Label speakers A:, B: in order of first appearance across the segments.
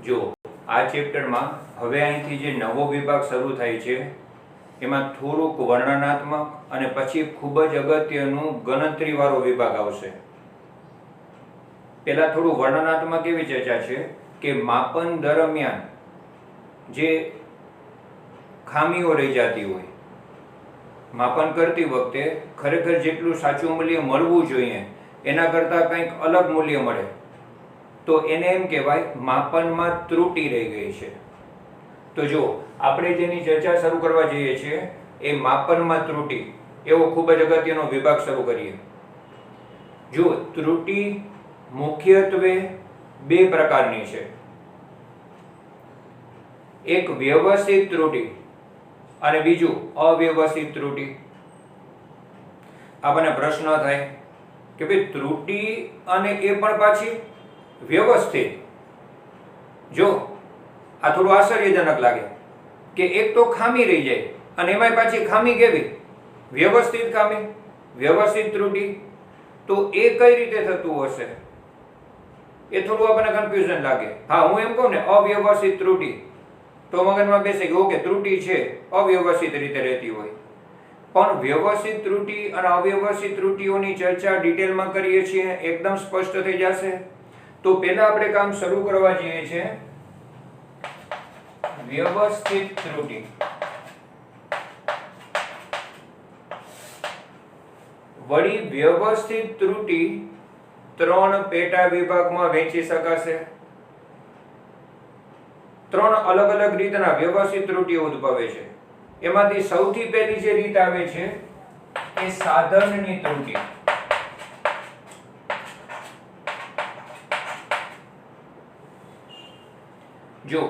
A: જો આ ચેપ્ટરમાં હવે અહીંથી જે નવો વિભાગ શરૂ થાય છે એમાં થોડુંક વર્ણનાત્મક અને પછી ખૂબ જ અગત્યનું ગણતરીવાળો વિભાગ આવશે. પહેલા થોડું વર્ણનાત્મક એવી ચર્ચા છે કે માપન દરમિયાન જે ખામીઓ રહી જતી હોય, માપન કરતી વખતે ખરેખર જેટલું સાચું મૂલ્ય મળવું જોઈએ એના કરતાં કંઈક અલગ મૂલ્ય મળે તો એને એમ કહેવાય માપનમાં ત્રુટિ રહી ગઈ છે. તો જો આપણે જેની ચર્ચા શરૂ કરવા જઈએ છીએ એ માપનમાં ત્રુટિ એવો ખૂબ જ અગત્યનો વિભાગ શરૂ કરીએ. જો ત્રુટિ મુખ્યત્વે બે પ્રકારની છે. એક વ્યવસ્થિત ત્રુટિ અને બીજું અવ્યવસ્થિત ત્રુટિ. આપણને પ્રશ્ન થાય કે ભાઈ ત્રુટિ અને એ પણ પાછી વ્યવસ્થિત. જો આ થોડું આશ્ચર્યજનક લાગે કે એક તો ખામી રહી જાય અને એમાંય પાછી ખામી કેવી? વ્યવસ્થિત ખામી, વ્યવસ્થિત ત્રુટિ. તો એ કઈ રીતે થતું હશે? એ થોડું આપણને કન્ફ્યુઝન લાગે. હા, હું એમ કહું ને અવ્યવસ્થિત ત્રુટિ તો મગજમાં બેસે કે ઓકે ત્રુટિ છે અવ્યવસ્થિત રીતે રહેતી હોય. પણ વ્યવસ્થિત ત્રુટિ અને અવ્યવસ્થિત ત્રુટિઓની ચર્ચા ડિટેલમાં કરીએ છીએ, એકદમ સ્પષ્ટ થઈ જશે. તો પહેલા આપણે કામ શરૂ કરવા જઈએ છીએ વ્યવસ્થિત ત્રુટિ. વળી વ્યવસ્થિત ત્રુટિ ત્રણ પેટા વિભાગમાં વહેંચી શકાશે. ત્રણ અલગ અલગ રીતના વ્યવસ્થિત ત્રુટિઓ ઉદ્ભવે છે. એમાંથી સૌથી પહેલી જે રીત આવે છે એ સાધનની ત્રુટિ. જો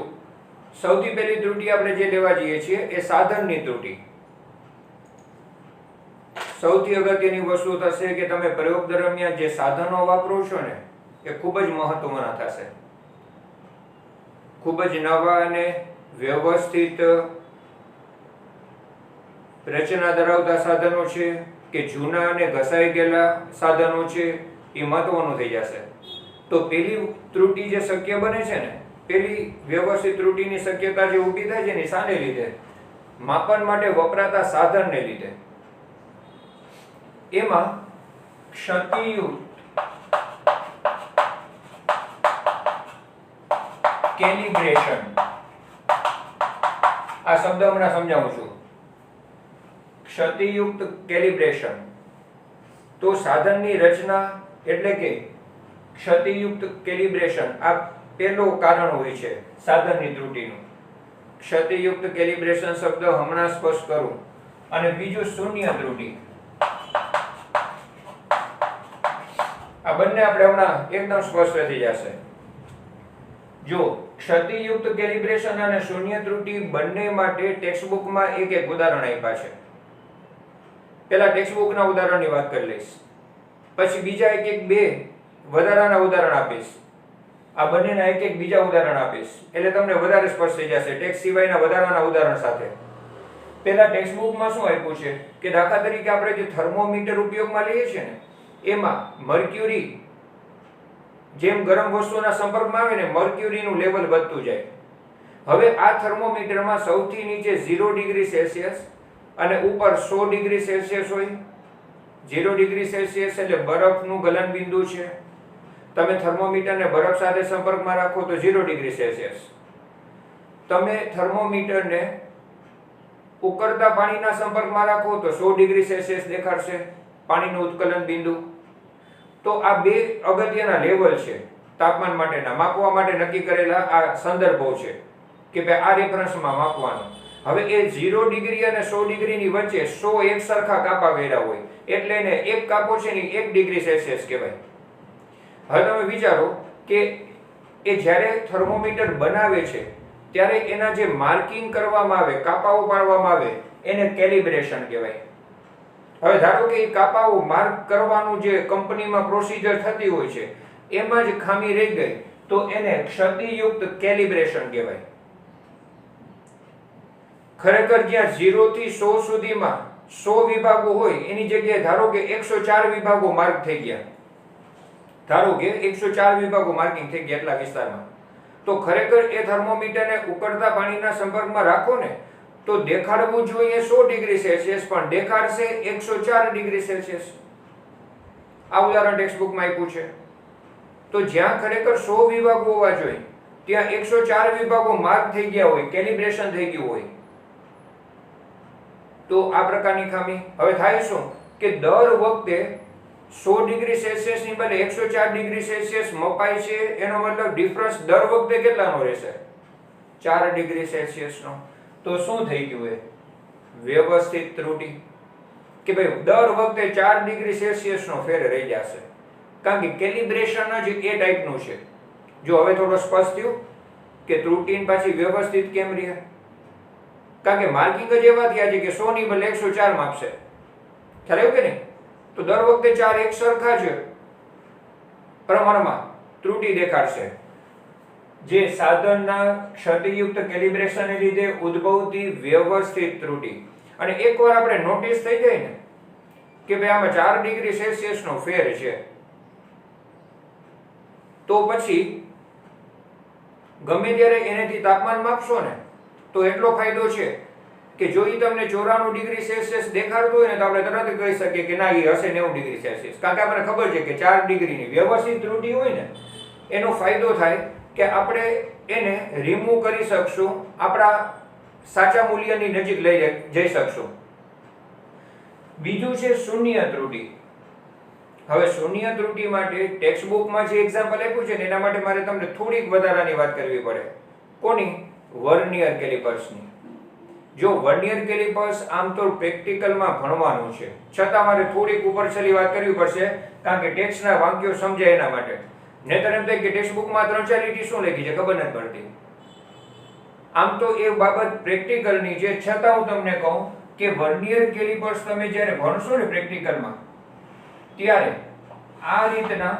A: સૌથી પહેલી ત્રુટિ આપણે જે લેવા જઈએ છીએ એ સાધનની ત્રુટિ. સૌથી અગત્યની વસ્તુ થશે કે તમે પ્રયોગ દરમિયાન જે સાધનો વાપરો છો ને એ ખૂબ જ મહત્વના થશે. ખૂબ જ નવા અને વ્યવસ્થિત રચના ધરાવતા સાધનો છે કે જૂના અને ઘસાઈ ગયેલા સાધનો છે એ મહત્વનું થઈ જશે. તો પેલી ત્રુટિ જે શક્ય બને છે ને, પેલી વ્યવસ્થિત ત્રુટિની શક્યતા જે ઊભી થાય છે ને શાને લીધે? માપન માટે વપરાતા સાધનને લીધે. એમાં ક્ષતિયુક્ત કેલિબ્રેશન, આ શબ્દ હમણાં સમજાવું છું. ક્ષતિયુક્ત કેલિબ્રેશન. તો સાધનની રચના એટલે કે ક્ષતિયુક્ત કેલિબ્રેશન આ પહેલું કારણ હોય છે સાધનની ત્રુટિનું. ક્ષતિયુક્ત કેલિબ્રેશન શબ્દ હમણાં સ્પષ્ટ કરું. અને બીજું શૂન્ય ત્રુટિ. આ બંને આપણે હમણાં એકદમ સ્પષ્ટ થઈ જશે. જો ક્ષતિયુક્ત કેલિબ્રેશન અને શૂન્ય ત્રુટિ બંને માટે ટેક્સ્ટબુકમાં એક એક ઉદાહરણ આપ્યા છે. પહેલા ટેક્સ્ટબુકના ઉદાહરણની વાત કરી લઈશ, પછી બીજા એક એક બે વધારાના ઉદાહરણ આપીશ. આ બંનેના એક એક બીજા ઉદાહરણ આપીશ એટલે તમને વધારે સ્પષ્ટ થઈ જશે ટેક્સ્ટ સિવાયના વધારાના ઉદાહરણ સાથે. પહેલા ટેક્સ્ટબુકમાં શું આપ્યું છે કે દાખલા તરીકે આપણે જે થર્મોમીટર ઉપયોગમાં લઈએ છીએ ને એમાં મર્ક્યુરી જેમ ગરમ વસ્તુના સંપર્કમાં આવે ને મર્ક્યુરીનું લેવલ વધતું જાય. હવે આ થર્મોમીટરમાં સૌથી નીચે 0 ડિગ્રી સેલ્સિયસ અને ઉપર 100 ડિગ્રી સેલ્સિયસ હોય. 0 ડિગ્રી સેલ્સિયસ એટલે બરફનું ગલન બિંદુ છે. તમે થર્મોમીટરને બરફ સાથે સંપર્કમાં રાખો તો 0 ડિગ્રી સેલ્સિયસ. તમે થર્મોમીટરને ઉકળતા પાણીના સંપર્કમાં રાખો તો 100 ડિગ્રી સેલ્સિયસ દેખાડશે પાણીનું ઉત્કલન બિંદુ. તો આ બે અગત્યના લેવલ છે તાપમાન માટેના, માપવા માટે નક્કી કરેલા આ સંદર્ભો છે કે ભાઈ આ રેફરન્સમાં માપવાનું. હવે એ 0 ડિગ્રી અને 100 ડિગ્રીની વચ્ચે 100 એક સરખા કાપા કર્યા હોય એટલે એને એક કાપો છે ને 1 ડિગ્રી સેલ્સિયસ કહેવાય. હવે તમે વિચારો કે એ જ્યારે થર્મોમીટર બનાવે છે ત્યારે એના જે માર્કિંગ કરવામાં આવે, કાપાઓ પાડવામાં આવે એને કેલિબ્રેશન કહેવાય. હવે ધારો કે એ કાપાઓ માર્ક કરવાનું જે કંપનીમાં પ્રોસિજર થતી હોય છે એમાં જ ખામી રહી ગઈ તો એને ક્ષતિયુક્ત કેલિબ્રેશન કહેવાય. ખરેખર જ્યાં 0 થી 100 સુધીમાં 100 વિભાગો હોય એની જગ્યાએ ધારો કે 104 વિભાગો માર્ક થઈ ગયા. ધારો કે 104 વિભાગો માર્કિંગ થઈ ગયા એટલા વિસ્તારમાં. તો ખરેખર એ થર્મોમીટરને ઉકળતા પાણીના સંપર્કમાં રાખો ને તો દેખાડવું જોઈએ 100 ડિગ્રી સેલ્સિયસ, પણ દેખાડશે 104 ડિગ્રી સેલ્સિયસ. આ ઉદાહરણ ટેક્સ્ટબુકમાં આપ્યું છે. તો જ્યાં ખરેખર 100 વિભાગો હોવા જોઈએ ત્યાં 104 વિભાગો માર્ક થઈ ગયા હોય, કેલિબ્રેશન થઈ ગયું હોય. તો આ પ્રકારની ખામી. હવે થાય શું કે દર વખતે 100 ડિગ્રી સેલ્સિયસ ની બદલે 104 ડિગ્રી સેલ્સિયસ મપાય છે, એનો મતલબ ડિફરન્સ દર વખતે કેટલાનો રહેશે? 4 ડિગ્રી સેલ્સિયસ નો. તો શું થઈ ગયું? એ વ્યવસ્થિત ત્રુટિ કે ભાઈ દર વખતે 4 ડિગ્રી સેલ્સિયસ નો ફેર રહી જશે, કારણ કે કેલિબ્રેશન જ એ ટાઈપનું છે. જો હવે થોડો સ્પષ્ટ થયું કે ત્રુટિ પાછી વ્યવસ્થિત કેમ રહે? કારણ કે માર્કિંગ જ એવા થયા છે કે 100 ની બદલે 104 માપશે. ખ્યાલ આવ્યો કે નહીં? તો દર વખતે 4 એક સરખા છે પ્રમાણમાં ત્રુટિ દેખાડશે, જે સાધનના ક્ષતિયુક્ત કેલિબ્રેશનને લીધે ઉદ્ભવતી વ્યવસ્થિત ત્રુટિ. અને એકવાર આપણે નોટિસ થઈ જાય ને કે ભાઈ આમાં 4 ડિગ્રી સેલ્સિયસ નો ફેર છે, તો પછી ગમે ત્યારે એનેથી તાપમાન માપશો ને તો એટલો ફાયદો છે કે જો ઈ તમને 94 ડિગ્રી સેલ્સિયસ દેખાડતું હોય ને તો આપણે તરત કહી શકીએ કે ના, એ હશે 90 ડિગ્રી સેલ્સિયસ. કારણ કે આપણને ખબર છે કે 4 ડિગ્રીની વ્યવસ્થિત ત્રુટિ હોય ને એનો ફાયદો થાય કે આપણે એને રિમૂવ કરી શકશું, આપણા સાચા મૂલ્યની નજીક લઈ જઈ શકશું. બીજું છે શૂન્ય ત્રુટિ. હવે શૂન્ય ત્રુટિ માટે ટેક્સ્ટબુકમાં જે એક્ઝામ્પલ આપ્યું છે ને એના માટે મારે તમને થોડીક વધારાની વાત કરવી પડે. કોની? વર્નિયર કેલિપર્સની. જો વર્નિયર કેલિપર્સ આમ તો પ્રેક્ટિકલમાં ભણવાનું છે, છતાં મારે થોડીક ઉપરછલી વાત કરવી પડશે, કારણ કે ટેક્સ્ટના વાક્યો સમજાય એના માટે. નહીતર એમ થાય કે ટેક્સ્ટબુકમાં 3-4 લીટી શું લખી છે ખબર નથી પડતી. આમ તો એ બાબત પ્રેક્ટિકલની છે, છતાં હું તમને કહું કે વર્નિયર કેલિપર્સ તમે જ્યારે ભણશો ને પ્રેક્ટિકલમાં ત્યારે આ રીતના,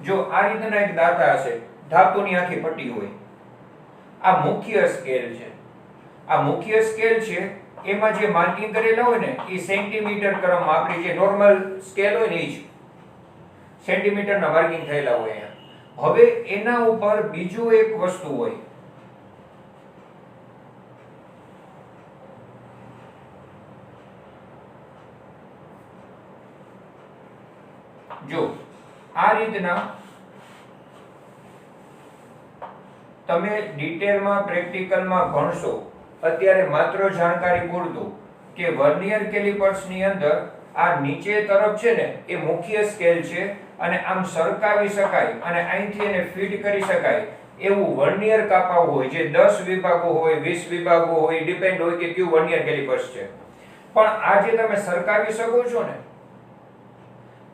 A: જો આ રીતના એક દાંતા હશે, ધાતુની આખી પટ્ટી હોય. આ મુખ્ય સ્કેલ છે. આ મુખ્ય સ્કેલ છે, એમાં જે માર્કિંગ કરેલા હોય ને એ સેન્ટીમીટર ક્રમમાં, આપણી જે નોર્મલ સ્કેલ હોય ને એ જ સેન્ટીમીટરના માર્કિંગ થયેલા હોય. હવે એના ઉપર બીજું એક વસ્તુ હોય. જો આ રીતના તમે ડિટેલમાં પ્રેક્ટિકલમાં ભણશો, અત્યારે માત્ર જાણકારી પૂરતું કે વર્નિયર કેલિપર્સની અંદર આ નીચે તરફ છે ને એ મુખ્ય સ્કેલ છે અને આમ સરકાવી શકાય અને અહીંથી એને ફીડ કરી શકાય એવું વર્નિયર કાપાઓ હોય, જે 10 વિભાગો હોય, 20 વિભાગો હોય, ડિપેન્ડ હોય કે કયું વર્નિયર કેલિપર્સ છે. પણ આ જે તમે સરકાવી શકો છો ને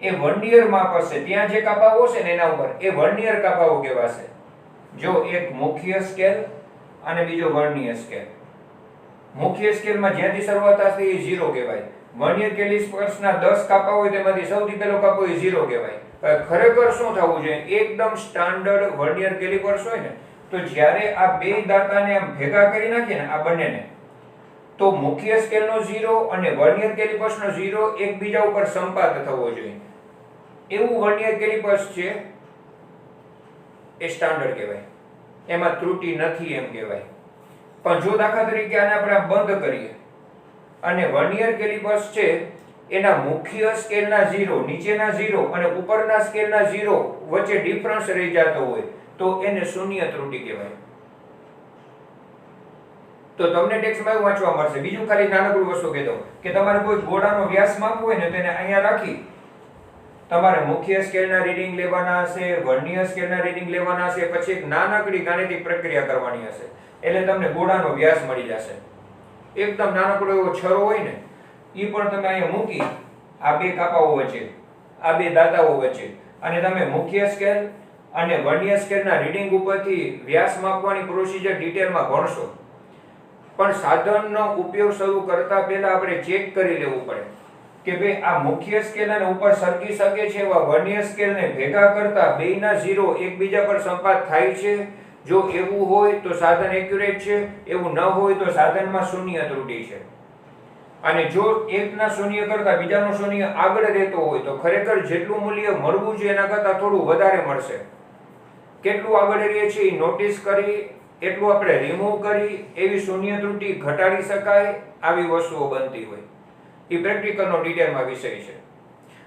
A: એ વર્નિયર માપ હશે. ત્યાં જે કાપાઓ છે ને એના ઉપર એ વર્નિયર કાપાઓ કહેવાશે. જો એક મુખ્ય સ્કેલ અને બીજો વર્નિયર સ્કેલ. મુખ્ય સ્કેલમાં જ્યાંથી શરૂઆત થશે એ 0 કહેવાય. વર્નિયર કેલિપર્સના 10 કાપા હોય તેમાંથી સૌથી પહેલો કાપો એ 0 કહેવાય. ખરેખર શું થવું જોઈએ? એકદમ સ્ટાન્ડર્ડ વર્નિયર કેલિપર્સ હોય ને તો જ્યારે આ બે દાંતાને આમ ભેગા કરી નાખીએ ને આ બંનેને, તો મુખ્ય સ્કેલનો 0 અને વર્નિયર કેલિપર્સનો 0 એકબીજા ઉપર સંપાત થવો જોઈએ. એવું વર્નિયર કેલિપર્સ છે એ સ્ટાન્ડર્ડ કહેવાય, એમાં ત્રુટિ નથી એમ કહેવાય. પણ જો દાખલા તરીકે આને આપણે બંધ કરીએ અને વર્નિયર કેલિપર્સ છે એના મુખ્ય સ્કેલના 0, નીચેના 0 અને ઉપરના સ્કેલના 0 વચ્ચે ડિફરન્સ રહી જતો હોય તો એને શૂન્ય ત્રુટિ કહેવાય. તો તમને ટેક્સ્ટમાં એવું વાંચવા મળશે. બીજું ખાલી નાનકડું વસ્તુ કહી દઉં કે તમારે કોઈ ગોળાનો વ્યાસ માપવો હોય ને તેને અહીંયા રાખી તમારે મુખ્ય સ્કેલના રીડિંગ લેવાના હશે, વર્નિયર સ્કેલના રીડિંગ લેવાના હશે, પછી એક નાનકડી ગાણિતિક પ્રક્રિયા કરવાની હશે એટલે તમને ગોળાનો વ્યાસ મળી જશે. એકદમ નાનકડો એવો છરો હોય ને એ પણ તમે અહીંયા મૂકી આ બે કાપાઓ વચ્ચે, આ બે દાંતાઓ વચ્ચે, અને તમે મુખ્ય સ્કેલ અને વર્નિયર સ્કેલના રીડિંગ ઉપરથી વ્યાસ માપવાની પ્રોસિજર ડિટેલમાં ભણશો. પણ સાધનનો ઉપયોગ શરૂ કરતા પહેલા આપણે ચેક કરી લેવું પડે કે ભાઈ આ મુખ્ય સ્કેલ અને ઉપર સરકી શકે છે એવા વર્નિયર સ્કેલને ભેગા કરતા બેયના 0 એકબીજા પર સંપાત થાય છે. જો એવું હોય તો સાધન એક્યુરેટ છે, એવું ન હોય તો સાધનમાં શૂન્ય ત્રુટિ છે. અને જો એકના શૂન્ય કરતા બીજાનો શૂન્ય આગળ રહેતો હોય તો ખરેખર જેટલું મૂલ્ય મળવું જોઈએ એના કરતા થોડું વધારે મળશે. કેટલું આગળ રહે છે એ નોટિસ કરી એટલું આપણે રિમૂવ કરી એવી શૂન્ય ત્રુટિ ઘટાડી શકાય, આવી વસ્તુઓ બનતી હોય. એ પ્રેક્ટિકલનો ડિટેલમાં વિષય છે.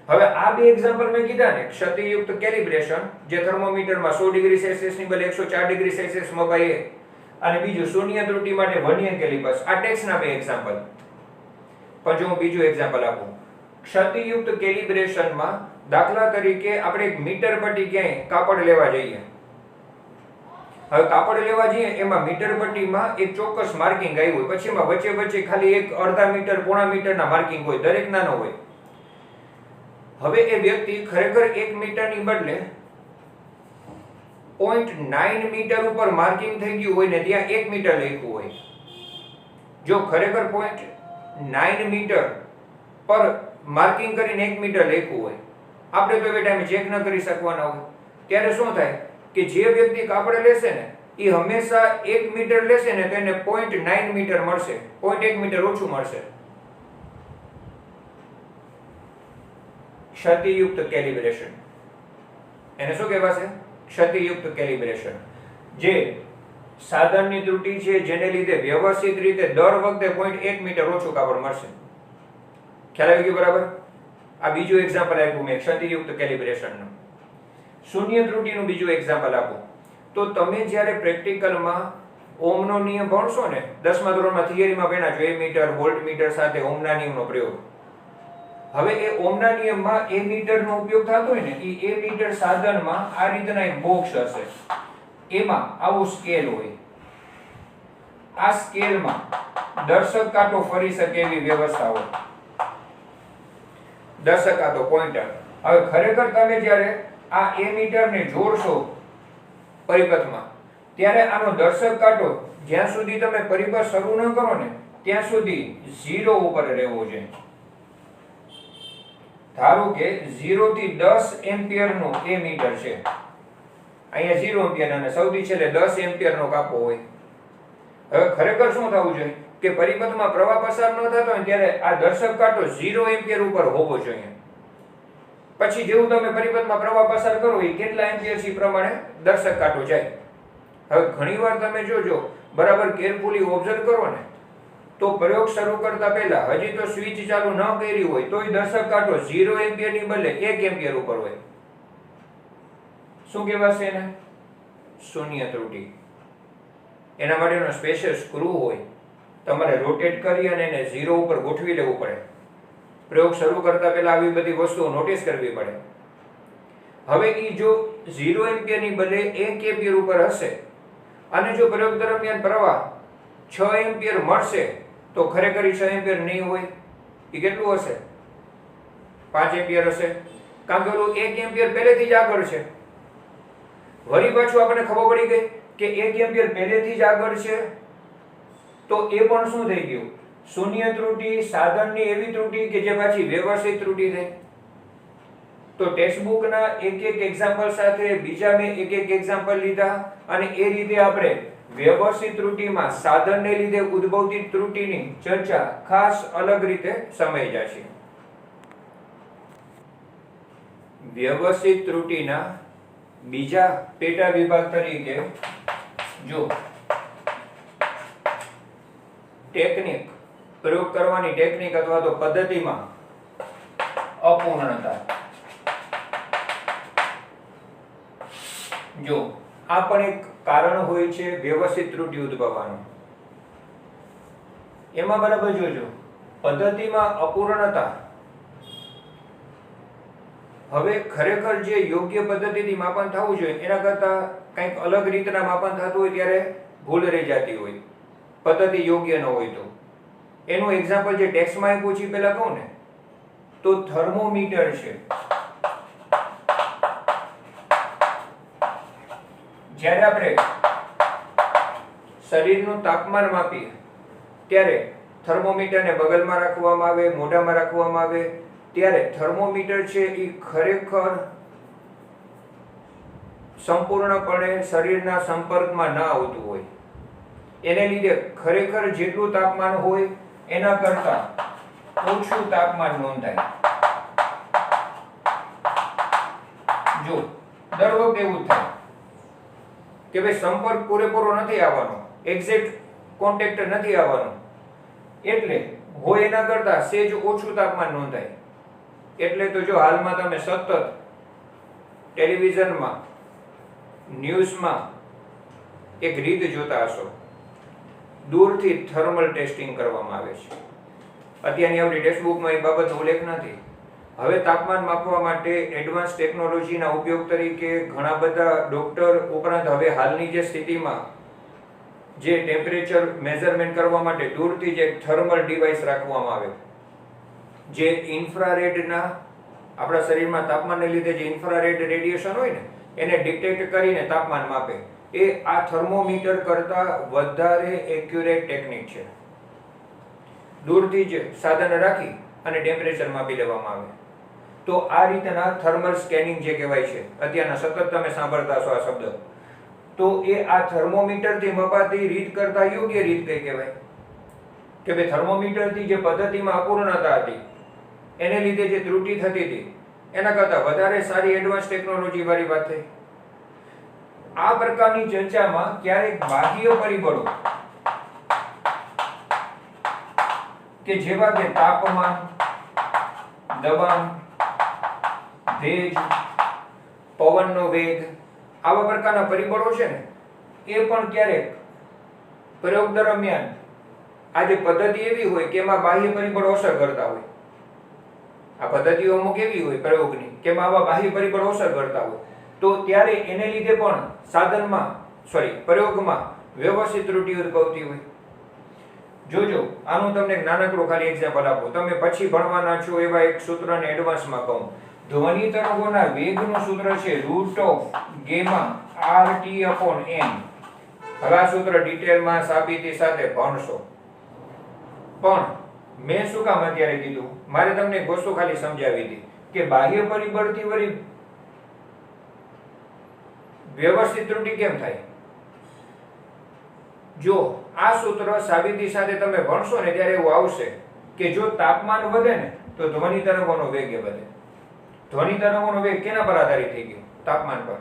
A: હવે આ બે એક્ઝામ્પલ મેં કીધા ને, ક્ષતિયુક્ત કેલિબ્રેશન જે થર્મોમીટરમાં 100 ડિગ્રી સેલ્સિયસ ની બદલે 104 ડિગ્રી સેલ્સિયસ મપાય, અને બીજું શૂન્ય ત્રુટિ માટે વર્નિયર કેલિપર્સ. આ ટેક્સના બે એક્ઝામ્પલ. પણ જો હું બીજું એક્ઝામ્પલ આપું, ક્ષતિયુક્ત કેલિબ્રેશનમાં દાખલા તરીકે આપણે એક મીટર પટ્ટી ક્યાંય કાપડ લેવા જઈએ. હવે કાપડ લેવા જઈએ એમાં મીટર પટ્ટીમાં એક ચોક્કસ માર્કિંગ આવ્યું હોય, પછી એમાં વચ્ચે વચ્ચે ખાલી એક અડધા મીટર પોણા મીટરના માર્કિંગ હોય, દરેક નાનો હોય. હવે એ વ્યક્તિ ખરેખર 1 મીટરની બદલે 0.9 મીટર ઉપર માર્કિંગ થઈ ગયું હોય ને ત્યાં 1 મીટર લખ્યું હોય. જો ખરેખર 0.9 મીટર પર માર્કિંગ કરીને 1 મીટર લખ્યું હોય, આપણે તો એ ટાઈમે ચેક ન કરી શકવાના હોય, ત્યારે શું થાય કે જે વ્યક્તિ કાપડ લેશે ને એ હંમેશા 1 મીટર લેશે ને તો એને 0.9 મીટર મળશે, 0.1 મીટર ઓછું મળશે. ક્ષતિયુક્ત કેલિબ્રેશન, એને શું કહેવાશે? ક્ષતિયુક્ત કેલિબ્રેશન. જે સાધનની ત્રુટિ છે જેને લીધે વ્યવસ્થિત રીતે દર વખતે 0.1 મીટર ઓછું કાપડ મળશે. ખ્યાલ આવી ગયો બરાબર? આ બીજું એક્ઝામ્પલ આપ્યું મેં ક્ષતિયુક્ત કેલિબ્રેશનનું. શૂન્ય ત્રુટિનું બીજું એક્ઝામ્પલ આપું તો તમે જ્યારે પ્રેક્ટિકલમાં ઓહમનો નિયમ ભણશો ને, 10મા ધોરણમાં થિયરીમાં ભણ્યા છો, એમીટર વોલ્ટમીટર સાથે ઓહમના નિયમનો પ્રયોગ. હવે એ ઓહમના નિયમમાં એ મીટરનો ઉપયોગ થતો હોય ને, એ મીટર સાધનમાં આ રીતના એક બોક્સ હશે, એમાં આવું સ્કેલ હોય. આ સ્કેલમાં દર્શક કાંટો ફરી શકે એવી વ્યવસ્થા હોય. દર્શક કાંટો પોઇન્ટર. હવે ખરેખર તમે જ્યારે આ એ મીટરને જોડશો પરિપથમાં, ત્યારે આનો દર્શક કાંટો જ્યાં સુધી તમે પરિપથ શરૂ ન કરો ને ત્યાં સુધી 0 ઉપર રહેવો જોઈએ. ધારો કે 0 થી 10 એમ્પિયરનો એ મીટર છે, અહીંયા 0 એમ્પિયર અને સૌથી છેલ્લે 10 એમ્પિયરનો કાપો હોય. હવે ખરેખર શું થવું જોઈએ કે પરિપથમાં પ્રવાહ પસાર ન થતો હોય ત્યારે આ દર્શક કાંટો 0 એમ્પિયર ઉપર હોવો જોઈએ. પછી જેવું તમે પરિપથમાં પ્રવાહ પસાર કરો એ કેટલા એમ્પિયર છે પ્રમાણે દર્શક કાંટો જાય. હવે ઘણીવાર તમે જોજો, બરાબર કેરફુલી ઓબ્ઝર્વ કરો ને, તો પ્રયોગ શરૂ કરતા પહેલા હજી તો સ્વિચ ચાલુ ન કરી હોય તોય દર્શક કાંટો 0 એમ્પિયર ની બદલે 1 એમ્પિયર ઉપર હોય. શું કહેવાશે એને? શૂન્ય ત્રુટિ. એના માટેનો સ્પેશિયલ સ્ક્રૂ હોય, તમારે રોટેટ કરી અને એને 0 ઉપર ગોઠવી લેવું પડે. પ્રયોગ શરૂ કરતા પહેલા આવી બધી વસ્તુઓ નોટિસ કરવી પડે. હવે એ જો 0 એમ્પિયર ની બદલે 1 એમ્પિયર ઉપર હશે અને જો પ્રયોગ દરમિયાન પ્રવાહ 6 એમ્પિયર મળશે તો ખરેખર 6 એમ્પિયર નહીં હોય. એ કેટલું હશે? 5 એમ્પિયર હશે. કારણ કે 1 એમ્પિયર પહેલેથી જ આગળ છે. વળી પાછું આપણને ખબર પડી ગઈ કે 1 એમ્પિયર પહેલેથી જ આગળ છે, તો એ પણ શું થઈ ગયું? શૂન્ય ત્રુટિ, સાધનની એવી ત્રુટિ કે જે પાછી વ્યવસ્થિત ત્રુટિ થઈ. તો ટેક્સ્ટબુકના એક એક્ઝામ્પલ સાથે બીજા મેં એક એક્ઝામ્પલ લીધા અને એ રીતે આપણે વ્યવસ્થિત ત્રુટિમાં સાધનને લીધે ઉદ્ભવતી ત્રુટિની ચર્ચા ખાસ અલગ રીતે સમજ્યા છે. વ્યવસ્થિત ત્રુટિના બીજા પેટા વિભાગ તરીકે જો ટેકનિક, પ્રયોગ કરવાની ટેકનિક અથવા તો પદ્ધતિમાં અપૂર્ણતા. જો આ પણ એક કારણ હોય છે વ્યવસ્થિત ત્રુટિ ઉદ્ભવવાનું. એમાં બરાબર જોજો, પદ્ધતિમાં અપૂર્ણતા. હવે ખરેખર જે યોગ્ય પદ્ધતિથી માપન થવું જોઈએ એના કરતા કંઈક અલગ રીતના માપન થતું હોય ત્યારે ભૂલ રહી જતી હોય, પદ્ધતિ યોગ્ય ન હોય તો. એનું એક્ઝામ્પલ જે ટેક્સ્ટમાં આપ્યું છે પહેલા કહું ને, તો થર્મોમીટર છે. જ્યારે આપણે શરીરનું તાપમાન માપીએ ત્યારે થર્મોમીટરને બગલમાં રાખવામાં આવે, મોઢામાં રાખવામાં આવે, ત્યારે થર્મોમીટર છે એ ખરેખર સંપૂર્ણપણે શરીરના સંપર્કમાં ન આવતું હોય. એને લીધે ખરેખર જેટલું તાપમાન હોય એના કરતા ઓછું તાપમાન નોંધાય. જો દર વખતે એવું થાય કે ભાઈ સંપર્ક પૂરેપૂરો નથી આવવાનો, એક્ઝેક્ટ કોન્ટેક્ટ નથી આવવાનો, એટલે હોય એના કરતા સેજ ઓછું તાપમાન નોંધાય. એટલે તો જો હાલમાં તમે સતત ટેલિવિઝનમાં, ન્યૂઝમાં એક રીત જોતા હશો, દૂરથી થર્મલ ટેસ્ટિંગ કરવામાં આવે છે. અત્યારની આપણી ટેક્સ્ટબુકમાં એ બાબતનો ઉલ્લેખ નથી. હવે તાપમાન માપવા માટે એડવાન્સ ટેકનોલોજીના ઉપયોગ તરીકે ઘણા બધા ડોક્ટર ઉપરાંત હવે હાલની જે સ્થિતિમાં જે ટેમ્પરેચર મેઝરમેન્ટ કરવા માટે દૂરથી જે થર્મલ ડિવાઇસ રાખવામાં આવે, જે ઇન્ફ્રારેડના આપણા શરીરમાં તાપમાનને લીધે જે ઇન્ફ્રારેડ રેડિયેશન હોય ને એને ડિટેક્ટ કરીને તાપમાન માપે, એ આ થર્મોમીટર કરતાં વધારે એક્યુરેટ ટેકનિક છે. દૂરથી જ સાધન રાખી અને ટેમ્પરેચર માપી લેવામાં આવે. તો આ રીતના થર્મલ સ્કેનિંગ જે કહેવાય છે, અત્યારના સતત તમે સાંભળતા છો આ શબ્દ, તો એ આ થર્મોમીટરથી મપાતી રીત કરતાં યોગ્ય રીત કઈ કહેવાય કે ભાઈ થર્મોમીટરથી જે પદ્ધતિમાં અપૂર્ણતા હતી એને લીધે જે ત્રુટિ થતી હતી એના કરતાં વધારે સારી એડવાન્સ ટેકનોલોજી વાળી વાત થઈ. આ પ્રકારની ચર્ચામાં ક્યારેક બાહ્ય પરિબળો કે જેવા કે તાપમાન, દબાણ, ભેજ, પવનનો વેગ, આવા પ્રકારના પરિબળો છે ને એ પણ ક્યારેક પ્રયોગ દરમિયાન આ જે પદ્ધતિ એવી હોય કે એમાં બાહ્ય પરિબળો અસર કરતા હોય. આ પદ્ધતિઓ અમુક એવી હોય પ્રયોગની કે એમાં આવા બાહ્ય પરિબળો અસર કરતા હોય, તો ત્યારે એને લીધે પણ સાધનમાં પ્રયોગમાં વ્યવસ્થિત ત્રુટિ ઉદ્ભવતી હોય. જોજો, આનું તમને એક નાનકડું ખાલી એક્ઝામ્પલ આપો. તમે પછી ભણવાના છો એવા એક સૂત્રને એડવાન્સમાં કહું. ધ્વનિ તરંગોના વેગનું સૂત્ર છે √γ/RT/n. હવે આ સૂત્ર ડિટેલમાં સાબિતી સાથે ભણશો, પણ મેં શું કામ અત્યારે કીધું, મારે તમને એક વસ્તુ ખાલી સમજાવી હતી કે બાહ્ય પરિબળથી વળી વ્યવસ્થિત ત્રુટિ કેમ થાય. જો આ સૂત્ર સાબિતી સાથે તમે ભણશો ને ત્યારે એવું આવશે કે જો તાપમાન વધે ને તો ધ્વનિ તરંગોનો વેગ વધે. ધ્વનિ તરંગોનો વેગ કેના પર આધારિત થઈ ગયો? તાપમાન પર.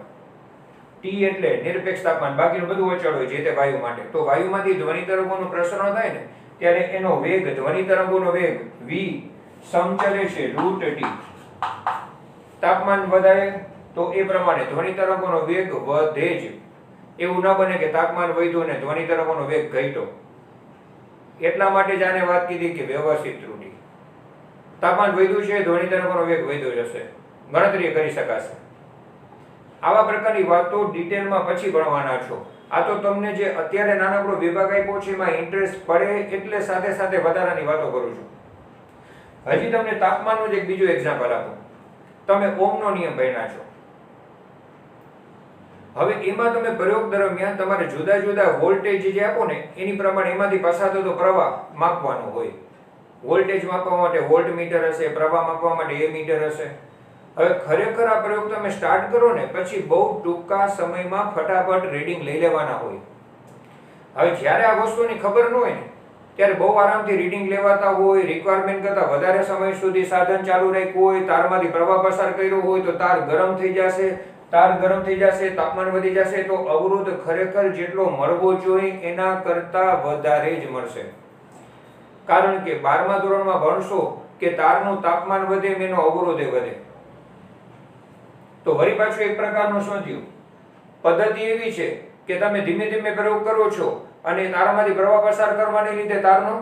A: T એટલે નિરપેક્ષ તાપમાન, બાકીનું બધું અચળ હોય જે તે વાયુ માટે. તો વાયુમાંથી ધ્વનિ તરંગોનું પ્રસરણ થાય ને ત્યારે એનો વેગ, ધ્વનિ તરંગોનો વેગ v સમચલે છે √T. તાપમાન વધારે તો એ પ્રમાણે ધ્વનિ તરંગોનો વેગ વધે જ. એવું ન બને કે તાપમાન વધ્યું ને ધ્વનિ તરંગોનો વેગ ઘટ્યો. એટલા માટે જ આને વાત કીધી કે વ્યવસ્થિત ત્રુટિ. તાપમાન વધ્યું છે, ધ્વનિ તરંગોનો વેગ વધ્યો જશે, ગણતરી કરી શકાશે. આવા પ્રકારની વાતો ડિટેલમાં પછી ભણવાના છો. આ તો તમને જે અત્યારે નાનકડો વિભાગ આપ્યો છે એમાં ઇન્ટરેસ્ટ પડે એટલે સાથે સાથે વધારાની વાતો કરું છું. હજી તમને તાપમાનનું જ એક બીજું એક્ઝામ્પલ આપું. તમે ઓહમનો નિયમ ભણ્યા છો. હવે એમાં તમે પ્રયોગ દરમિયાન તમારે જુદા જુદા વોલ્ટેજ જે આપો ને એની પ્રમાણે એમાંથી પસાર થતો પ્રવાહ માપવાનો હોય. વોલ્ટેજ માપવા માટે વોલ્ટમીટર હશે, પ્રવાહ માપવા માટે એમીટર હશે. હવે ખરેખર આ પ્રયોગ તમે સ્ટાર્ટ કરો ને પછી બહુ ટૂંકા સમયમાં ફટાફટ રીડિંગ લઈ લેવાના હોય. હવે જ્યારે આ વસ્તુની ખબર ન હોય ને ત્યારે બહુ આરામથી રીડિંગ લેવાતા હોય, રિક્વાયરમેન્ટ કરતાં વધારે સમય સુધી સાધન ચાલુ રાખ્યું હોય, તારમાંથી પ્રવાહ પસાર કર્યો હોય તો તાર ગરમ થઈ જશે, તાપમાન વધી જશે, તો અવરોધ ખરેખર જેટલો મળવો જોઈએ એના કરતાં વધારે જ મળશે. કારણ કે 12મા ધોરણમાં ભણશો કે તારનું તાપમાન વધે એનો અવરોધ વધે. તો વળી પાછું એક પ્રકારનું શું થયું, પદ્ધતિ એવી છે કે તમે ધીમે ધીમે પ્રયોગ કરો છો અને તારમાંથી પ્રવાહ પસાર કરવાને લીધે તારનો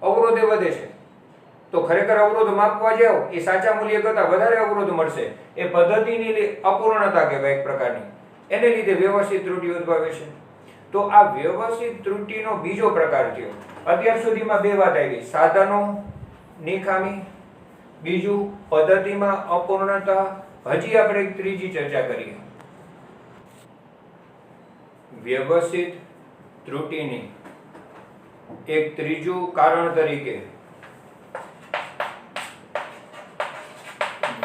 A: અવરોધ વધે છે. તો ખરેખર અવરોધ માપવા જાઓ એ સાચા મૂલ્ય કરતાં વધારે અવરોધ મળશે. એ પદ્ધતિની અપૂર્ણતા કહેવાય એક પ્રકારની, એને લીધે વ્યવસ્થિત ત્રુટિ ઉદ્ભવે છે. તો આ વ્યવસ્થિત ત્રુટિનો બીજો પ્રકાર થયો. અત્યાર સુધીમાં બે વાત આવી, સાધનોની ખામી, બીજું પદ્ધતિમાં અપૂર્ણતા. હજી આપણે એક ત્રીજી ચર્ચા કરીએ. વ્યવસ્થિત ત્રુટિની એક ત્રીજું કારણ તરીકે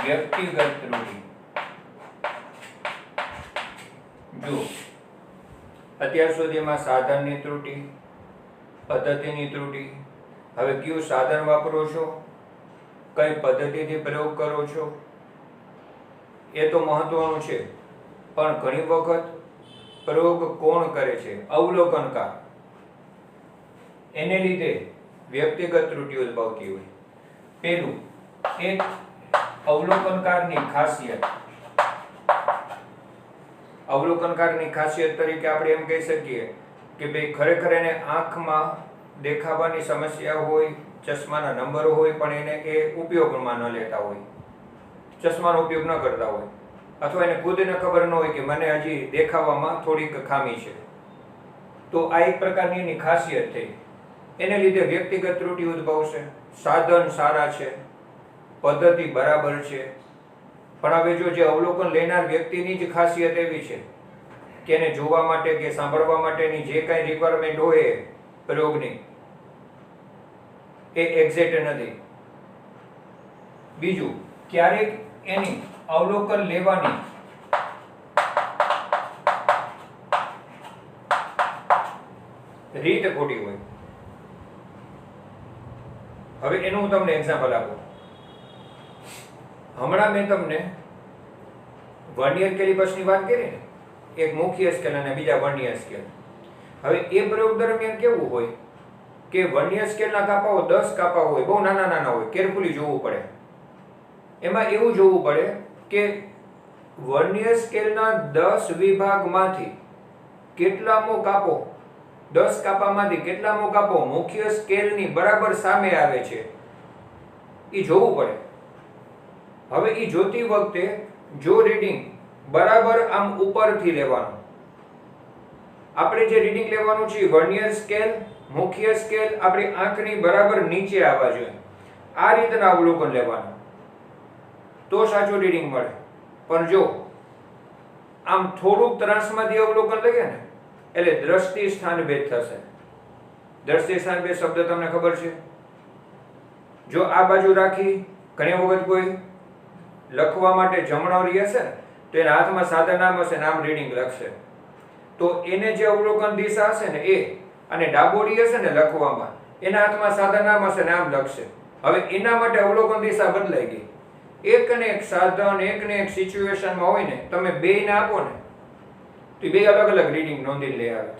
A: વ્યક્તિગત ત્રુટિ. જો અત્યાર સુધીમાં સાધનની ત્રુટિ, પદ્ધતિની ત્રુટિ, હવે કયું સાધન વાપરો છો કઈ પદ્ધતિથી પ્રયોગ કરો છો એ તો મહત્વનું છે, પણ ઘણી વખત પ્રયોગ કોણ કરે છે? અવલોકનકાર. એને લીધે વ્યક્તિગત ત્રુટિ ઉદ્ભવતી હોય. પેલું એક અવલોકનકારની ખાસિયત. અવલોકનકારની ખાસિયત તરીકે આપણે એમ કહી શકીએ કે ભાઈ ખરેખર એને આંખમાં દેખાવાની સમસ્યા હોય, ચશ્માના નંબર હોય, પણ એને એ ઉપયોગમાં ન લેતા હોય, ચશ્માનો ઉપયોગ ન કરતા હોય, અથવા એને ખુદને ખબર ન હોય કે મને હજી દેખાવામાં થોડીક ખામી છે. તો આ એક પ્રકારની એની ખાસિયત થઈ. એને લીધે વ્યક્તિગત ત્રુટિ ઉદ્ભવશે. સાધન સારા છે, પદ્ધતિ બરાબર છે, પણ હવે જો જે અવલોકન લેનાર વ્યક્તિની જ ખાસિયત એવી છે કે એને જોવા માટે કે સાંભળવા માટેની જે કાંઈ રિક્વાયરમેન્ટ હોય પ્રયોગની એ એક્ઝેક્ટ નથી. બીજું, ક્યારેક એની અવલોકન લેવાની રીત ખોટી હોય. હવે એનું હું તમને એક્ઝામ્પલ આપું. હમણાં મેં તમને વર્નિયર કેલિપર્સની વાત કરી ને, એક મુખ્ય સ્કેલ અને બીજા વર્નિયર સ્કેલ. હવે એ પ્રયોગ દરમિયાન કેવું હોય કે વર્નિયર સ્કેલના કાપાઓ 10 કાપા હોય, બહુ નાના નાના હોય, કેરફુલી જોવું પડે. એમાં એવું જોવું પડે કે વર્નિયર સ્કેલના 10 વિભાગમાંથી કેટલામો કાપો, 10 કાપામાંથી કેટલામો કાપો મુખ્ય સ્કેલની બરાબર સામે આવે છે, એ જોવું પડે. હવે એ જોતી વખતે જો રીડિંગ બરાબર આમ ઉપરથી લેવાનું, આપણે જે રીડિંગ લેવાનું છે વર્નિયર સ્કેલ, મુખ્ય સ્કેલ આપણી આંખની બરાબર નીચે આવવા જોઈએ. આ રીતના અવલોકન લેવાનું તો સાચું રીડિંગ મળે. પણ જો આમ થોડુંક ત્રાસમાંથી અવલોકન લઈએ ને એટલે દ્રષ્ટિ સ્થાનભેદ થશે. દ્રષ્ટિ સ્થાનભેદ શબ્દ તમને ખબર છે? જો આ બાજુ રાખી ઘણી વખત કોઈ લખવા માટે જમણો રહેશે ને તો એના હાથમાં સાદા નામ હશે, નામ રીડિંગ લખશે, તો એને જે અવલોકન દિશા હશે ને એ, અને ડાબોડી હશે ને લખવામાં, એના હાથમાં સાદા નામ હશે, નામ લખશે. હવે એના માટે અવલોકન દિશા બદલાઈ ગઈ. એક ને એક સાધન, એક ને એક સિચ્યુએશનમાં હોય ને, તમે બેયને આપો ને તો બે અલગ અલગ રીડિંગ નોંધી લે આવે.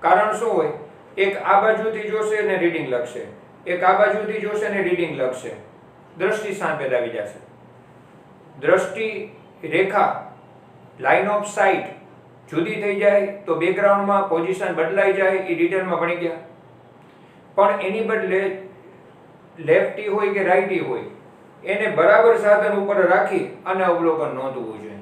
A: કારણ શું હોય? એક આ બાજુથી જોશે ને રીડિંગ લખશે, એક આ બાજુથી જોશે ને રીડિંગ લખશે. દ્રષ્ટિ સ્થાનભેદ આવી જશે. દ્રષ્ટિ રેખા, લાઇન ઓફ સાઇટ જુદી થઈ જાય તો બેકગ્રાઉન્ડમાં પોઝિશન બદલાઈ જાય, એ ડિટેલમાં ભણી ગયા. પણ એની બદલે લેફ્ટી હોય કે રાઈટી હોય, એને બરાબર સાધન ઉપર રાખી અને અવલોકન નોંધવું જોઈએ.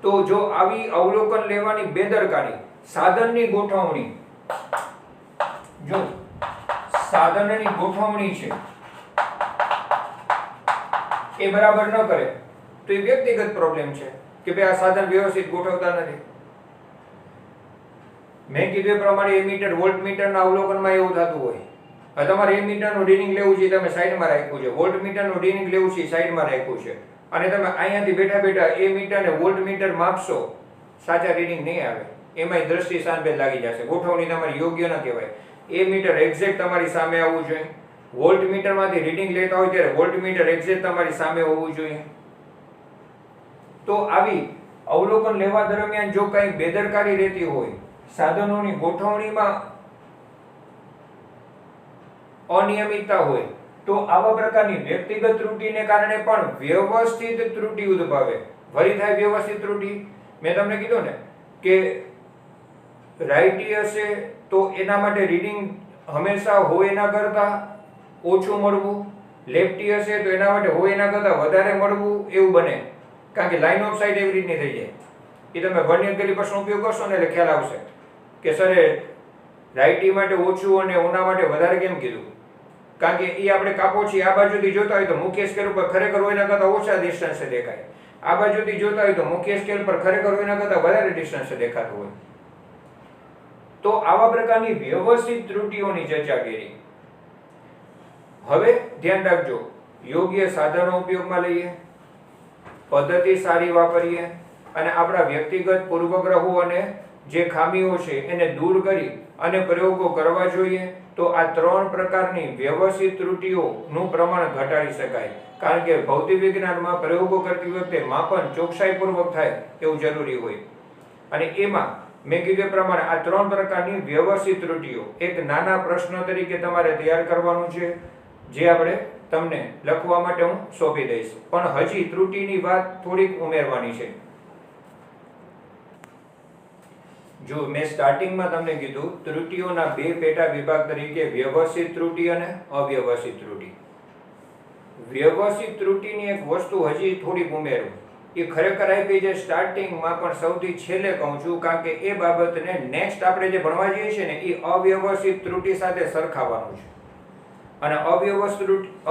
A: તો જો આવી અવલોકન લેવાની બેદરકારી, સાધનની ગોઠવણી, જો સાધનની ગોઠવણી છે એ બરાબર ન કરે તો એ વ્યક્તિગત પ્રોબ્લેમ છે કે ભાઈ આ સાધન વ્યવસ્થિત ગોઠવતા નથી. મેં કીધું એ પ્રમાણે એમીટર, વોલ્ટમીટરના અવલોકનમાં એવું થતું હોય. હવે તમારે એમીટરનું રીડિંગ લેવું છે, તમે સાઈડમાં રાખ્યું છે, વોલ્ટમીટરનું રીડિંગ લેવું છે, સાઈડમાં રાખ્યું છે, અને તમે અહીંયાથી બેઠા બેઠા એ મીટર ને વોલ્ટમીટર માપશો, સાચા રીડિંગ નહીં આવે. એમાંય દ્રષ્ટિ સ્થાનભેદ લાગી જશે. ગોઠવણી તમારી યોગ્ય ન કહેવાય. એ મીટર એક્ઝેક્ટ તમારી સામે આવવું જોઈએ. વોલ્ટમીટરમાંથી રીડિંગ લેતા હોય ત્યારે વોલ્ટમીટર એક્ઝેક્ટ તમારી સામે હોવું જોઈએ. તો આવી અવલોકન લેવા દરમિયાન જો કંઈ બેદરકારી રહેતી હોય, સાધનોની ગોઠવણીમાં અનિયમિતતા હોય, તો આવા પ્રકારની વ્યક્તિગત ત્રુટિને કારણે પણ વ્યવસ્થિત ત્રુટિ ઉદ્ભવે. વળી થાય વ્યવસ્થિત ત્રુટિ. મેં તમને કીધું ને કે રાઈટી હશે તો એના માટે રીડિંગ હંમેશા હોય એના કરતા ઓછું મળવું, લેફ્ટી હશે તો એના માટે હોય એના કરતા વધારે મળવું, એવું બને. કારણ કે લાઇન ઓફ સાઇટ એવી રીતની થઈ જાય. એ તમે વર્નિયર કેલિપર્સનો ઉપયોગ કરશો ને એટલે ખ્યાલ આવશે કે સરે રાઈટી માટે ઓછું અને ઓના માટે વધારે કેમ કીધું. કારણ કે એ આપણે કાપો છીએ આ બાજુથી જોતા હોય તો મુખ્ય સ્કેલ ઉપર ખરેખર હોય એના કરતા ઓછા ડિસ્ટન્સે દેખાય. આ બાજુથી જોતા હોય તો મુખ્ય સ્કેલ પર ખરેખર હોય એના કરતા વધારે ડિસ્ટન્સે દેખાતું હોય. તો આવા પ્રકારની વ્યવસ્થિત ત્રુટિઓની ચર્ચા કરી. હવે ધ્યાન રાખજો, યોગ્ય સાધનો ઉપયોગમાં લઈએ, પદ્ધતિ સારી વાપરીએ, અને આપણા વ્યક્તિગત પૂર્વગ્રહો અને જે ખામીઓ છે એને દૂર કરી અને પ્રયોગો કરવા જોઈએ. તો આ 3 પ્રકારની વ્યવસ્થિત ત્રુટીઓનું પ્રમાણ ઘટાડી શકાય, કારણ કે ભૌતિક વિજ્ઞાનમાં પ્રયોગો કરતી વખતે માપન ચોકસાઈપૂર્વક થાય એવું જરૂરી હોય. અને એમાં મેં કીધું પ્રમાણે આ 3 પ્રકારની વ્યવસ્થિત ત્રુટીઓ એક નાના પ્રશ્ન તરીકે તમારે તૈયાર કરવાનું છે, જે આપણે તમને લખવા માટે હું સોંપી દઈશ. પણ હજી ત્રુટીની વાત થોડીક ઉમેરવાની છે. જો મેં સ્ટાર્ટિંગમાં તમને કીધું ત્રુટીઓના 2 પેટા વિભાગ તરીકે વ્યવસ્થિત ત્રુટી અને અવ્યવસ્થિત ત્રુટી. વ્યવસ્થિત ત્રુટીની એક વસ્તુ હજી થોડીક ઉમેરું, એ ખરેખર આપી છે સ્ટાર્ટિંગમાં, પણ સૌથી છેલ્લે કહું છું, કારણ કે એ બાબતને નેક્સ્ટ આપણે જે ભણવા જઈએ છીએ ને એ અવ્યવસ્થિત ત્રુટી સાથે સરખાવવાનું છે. અને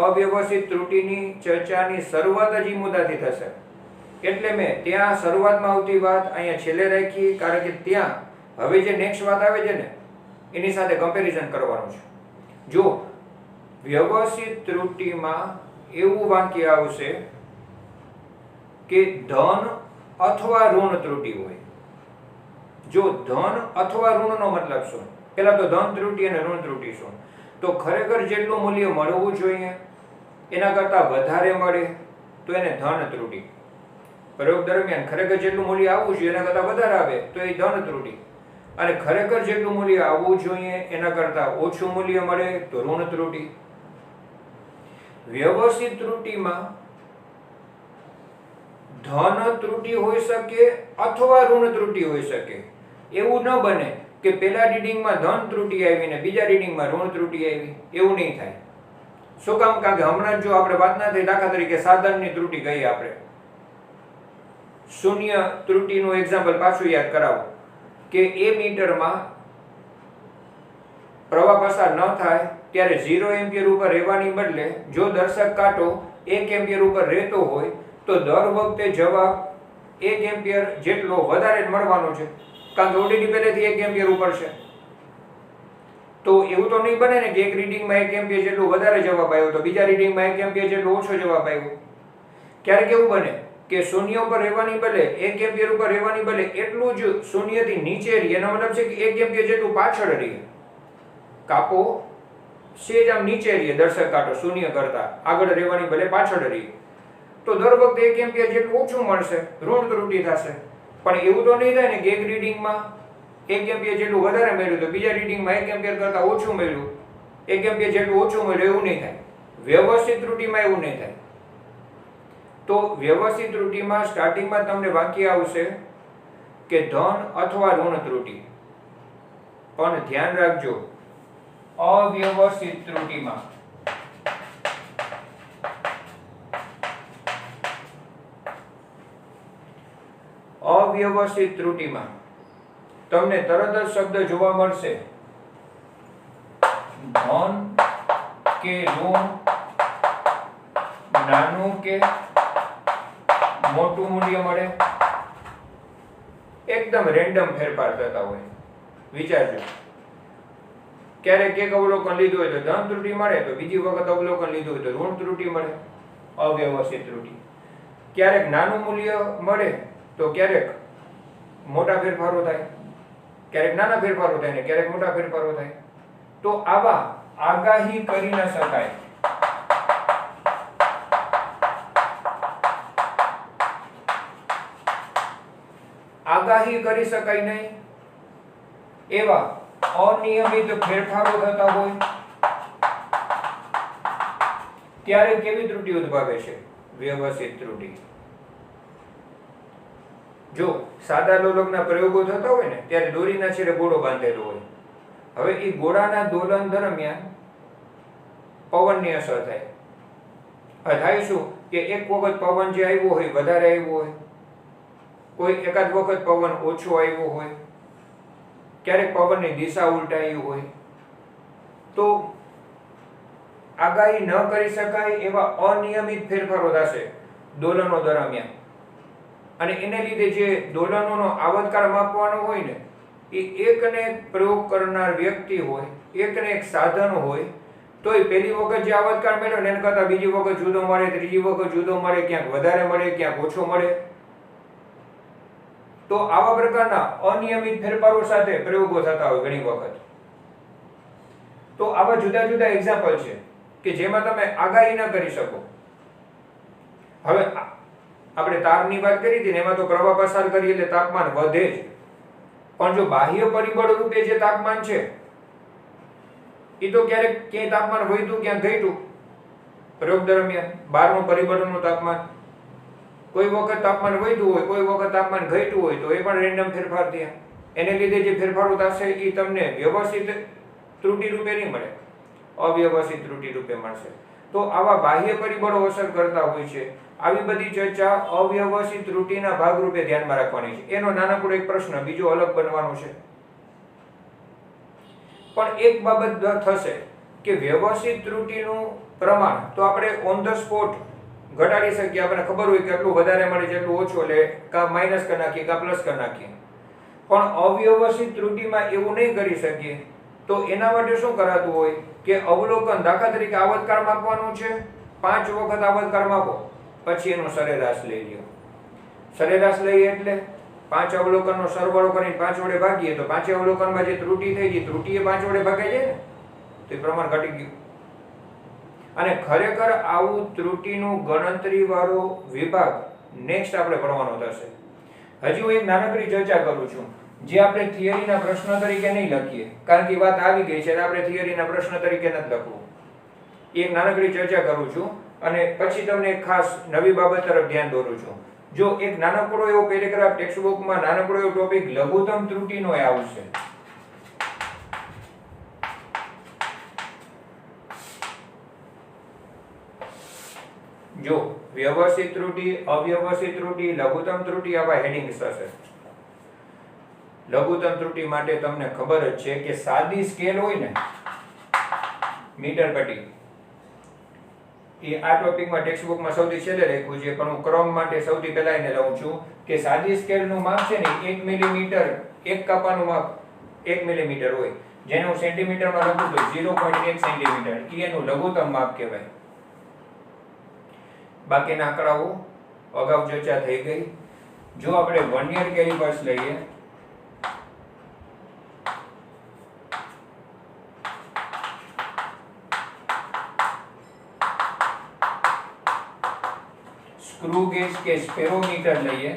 A: અવ્યવસ્થિત ત્રુટીની ચર્ચાની શરૂઆત જ એ મુદ્દાથી થશે, એટલે મેં ત્યાં શરૂઆતમાં આવતી વાત અહીંયા છેલ્લે રાખી, કારણ કે ત્યાં હવે જે નેક્સ્ટ વાત આવે છે ને એની સાથે કમ્પેરિઝન કરવાનું છે. જો વ્યવસ્થિત ત્રુટીમાં એવું વાક્ય આવશે કે ધન અથવા ઋણ ત્રુટી હોય. જો ધન અથવા ઋણનો મતલબ શું? પહેલા તો ધન ત્રુટી અને ઋણ ત્રુટી શું? તો ખરેખર જેટલું મૂલ્ય મળવું જોઈએ એના કરતાં વધારે મળે તો એને ધન ત્રુટી. પ્રયોગ દરમિયાન ખરેખર જેટલું મૂલ્ય આવવું જોઈએ એના કરતાં વધારે આવે તો એ ધન ત્રુટી. અને ખરેખર જેટલું મૂલ્ય આવવું જોઈએ એના કરતાં ઓછું મૂલ્ય મળે તો ઋણ ત્રુટી. વ્યવસ્થિત ત્રુટીમાં ધન ત્રુટી હોઈ શકે અથવા ઋણ ત્રુટી હોઈ શકે. એવું ન બને કે પહેલા રીડિંગમાં ધન ત્રુટી આવી ને બીજા રીડિંગમાં ઋણ ત્રુટી આવી, એવું નહીં થાય. શું કામ? કારણ કે હમણાં જો આપણે વાત ના થઈ, દાખલા તરીકે સાધનની ત્રુટી કહીએ આપણે, શૂન્ય ત્રુટીનું એક્ઝામ્પલ પાછું યાદ કરાવો કે એ મીટરમાં પ્રવાહ પસાર ન થાય ત્યારે 0 એમ્પિયર ઉપર રહેવાની બદલે જો દર્શક કાંટો 1 એમ્પિયર ઉપર રહેતો હોય તો દર વખતે જવાબ 1 એમ્પિયર જેટલો વધારે મળવાનો છે, કારણ કે ઓલરેડી પહેલેથી 1 એમ્પિયર ઉપર છે. તો એવું તો નહીં બને ને કે એક રીડિંગમાં 1 એમ્પિયર જેટલો વધારે જવાબ આવ્યો તો બીજા રીડિંગમાં 1 એમ્પિયર જેટલો ઓછો જવાબ આવ્યો. ક્યારેક એવું બને કે શૂન્ય ઉપર રહેવાની બદલે 1 એમ્પિયર ઉપર રહેવાની બદલે એટલું જ શૂન્યથી નીચે રહે, એનો મતલબ છે કે 1 એમ્પિયર જેટલું પાછળ રહે, કાપો સેજ આમ નીચે રહે, દર્શક કાંટો શૂન્ય કરતા આગળ રહેવાની બદલે પાછળ રહે, તો દર વખતે 1 એમ્પિયર જેટલું ઓછું મળશે, ઋણ ત્રુટી થશે. પણ એવું તો નહીં થાય ને કે એક રીડિંગમાં 1 એમ્પિયર જેટલું વધારે મળ્યું તો બીજા રીડિંગમાં 1 એમ્પિયર કરતાં ઓછું મળ્યું, 1 એમ્પિયર જેટલું ઓછું મળ્યું, એવું નહીં થાય. વ્યવસ્થિત ત્રુટીમાં એવું નહીં થાય. તો વ્યવસ્થિત ત્રુટીમાં સ્ટાર્ટિંગમાં તમને વાક્ય આવશે કે ધન અથવા ઋણ ત્રુટી. પણ ધ્યાન રાખજો, અવ્યવસ્થિત ત્રુટીમાં તમને તરત જ શબ્દ જોવા મળશે ધન કે ઋણ, નાનું કે મોટું મૂલ્ય મળે, એકદમ રેન્ડમ ફેરફાર થતા હોય. વિચારજો, ક્યારેક એક અવલોકન લીધું હોય તો ધન ત્રુટી મળે, તો બીજી વખત અવલોકન લીધું હોય તો ઋણ ત્રુટી મળે, અવ્યવસ્થિત ત્રુટી. ક્યારેક નાનું મૂલ્ય મળે તો ક્યારેક મોટા ફેરફારો થાય, ક્યારેક નાના ફેરફારો થાય ને ક્યારેક મોટા ફેરફારો થાય. તો આવા આગાહી કરી ન શકાય નહીં એવા અનિયમિત ફેરફારો થતા હોય ત્યારે કેવી ત્રુટી ઉદ્ભવે છે? વ્યવસ્થિત ત્રુટી. જો સાદા લોલકના પ્રયોગો થતા હોય ને ત્યારે દોરીના છેડે ગોળો બાંધેલો હોય. હવે એ ગોળાના દોલન દરમિયાન પવનની અસર થાય. થાય શું કે એક વખત પવન જે આવ્યો હોય વધારે આવ્યો હોય, કોઈ એકાદ વખત પવન ઓછો આવ્યો હોય, ક્યારેક પવનની દિશા ઉલટાઈ હોય, તો આગાહી ન કરી શકાય એવા અનિયમિત ફેરફારો થશે દોલનો દરમિયાન. અને એને લીધે જે દોલનોનો આવર્તકાળ માપવાનો હોય ને એ એકને એક પ્રયોગ કરનાર વ્યક્તિ હોય, એકને એક સાધન હોય, તો એ પહેલી વખત જે આવર્તકાળ મળ્યો ને એના કરતાં બીજી વખત જુદો મળે, ત્રીજી વખત જુદો મળે, ક્યાંક વધારે મળે, ક્યાંક ઓછો મળે. તો આવા પ્રકારના અનિયમિત ફેરફારો સાથે પ્રયોગો થતા હોય ઘણી વખત. તો આવા જુદા જુદા એક્ઝામ્પલ છે કે જેમાં તમે આગાહી ન કરી શકો. હવે આપણે તાપની વાત કરી હતી ને, એમાં તો પ્રવાહ પસાર કરીએ એટલે તાપમાન વધે જ, પણ જો બાહ્ય પરિબળ રૂપે જે તાપમાન છે એ તો ક્યારેક ક્યાંય તાપમાન વધ્યું ક્યાંક ઘટ્યું પ્રયોગ દરમિયાન. બહારનું પરિબળનું તાપમાન કોઈ વખત તાપમાન વધ્યું હોય, કોઈ વખત તાપમાન ઘટ્યું હોય, તો એ પણ રેન્ડમ ફેરફાર થયા. એને લીધે જે ફેરફારો થશે એ તમને વ્યવસ્થિત ત્રુટિ રૂપે નહીં મળે, અવ્યવસ્થિત ત્રુટિ રૂપે મળશે. તો આવા બાહ્ય પરિબળો અસર કરતા હોય છે. આવી બધી ચર્ચા અવ્યવસ્થિત ત્રુટિના ભાગરૂપે ધ્યાનમાં રાખવાની છે. એનો નાનકડો એક પ્રશ્ન બીજો અલગ બનવાનો છે. પણ એક બાબત થશે કે વ્યવસ્થિત ત્રુટિનું પ્રમાણ તો આપણે ઓન ધ સ્પોટ ઘટાડી શકીએ. આપણને ખબર હોય કે એટલું વધારે મળે છે એટલું ઓછું, એટલે કાં માઇનસ કરી નાખીએ કાં પ્લસ કરી નાખીએ. પણ અવ્યવસ્થિત ત્રુટિમાં એવું નહીં કરી શકીએ. તો એના માટે શું કરાતું હોય કે અવલોકન, દાખલા તરીકે આવતકાળ માપવાનું છે, 5 વખત આવતકાળ માપો, પછી એનો સરેરાશ લઈ લ્યો. સરેરાશ લઈએ એટલે 5 અવલોકનનો સરવાળો કરીને 5 વડે ભાગીએ તો 5 અવલોકનમાં જે ત્રુટિ થઈ ગઈ, ત્રુટિ એ 5 વડે ભાગાઈ જાય ને, તો એ પ્રમાણ ઘટી ગયું. અને ખરેખર આવું ત્રુટિનું ગણતરી વાળો વિભાગ નેક્સ્ટ આપણે ભણવાનો થશે. હજી હું એક નાનકડી ચર્ચા કરું છું, જે આપણે થિયરીના પ્રશ્ન તરીકે નહીં લખીએ, કારણ કે વાત આવી ગઈ છે, આપણે થિયરીના પ્રશ્ન તરીકે નથી લખવું. એક નાનકડી ચર્ચા કરું છું અને પછી તમને એક ખાસ નવી બાબત તરફ ધ્યાન દોરું છું. જો એક નાનકડો એવો પેરેગ્રાફ ટેક્સ્ટબુકમાં નાનકડો એવો ટોપિક લઘુત્તમ ત્રુટિનો આવશે, જો વ્યવસ્થિત ત્રુટિ, અવ્યવસ્થિત ત્રુટિ, લઘુત્તમ ત્રુટિ, આવા હેડિંગ્સ હશે. લઘુત્તમ ત્રુટિ માટે તમને ખબર જ છે કે સાદી સ્કેલ હોય ને, મીટર પટ્ટી, એ આ ટોપિકમાં ટેક્સ્ટબુકમાં સૌથી છેલ્લે લખ્યું છે, પણ હું ક્રમ માટે સૌથી પહેલા એને લઉં છું કે સાદી સ્કેલનું માપ છે ને 1 મિલીમીટર, એક કાપાનું માપ 1 મિલીમીટર હોય, જેને હું સેન્ટીમીટરમાં લખું તો 0.1 સેન્ટીમીટર, એ એનું લઘુત્તમ માપ કહેવાય. બાકીના આંકડાઓ અગાઉ ચર્ચા થઈ ગઈ. જો આપણે વર્નિયર કેલિપર્સ લઈએ, સ્ક્રૂ ગેજ કે સ્પેરોમીટર લઈએ,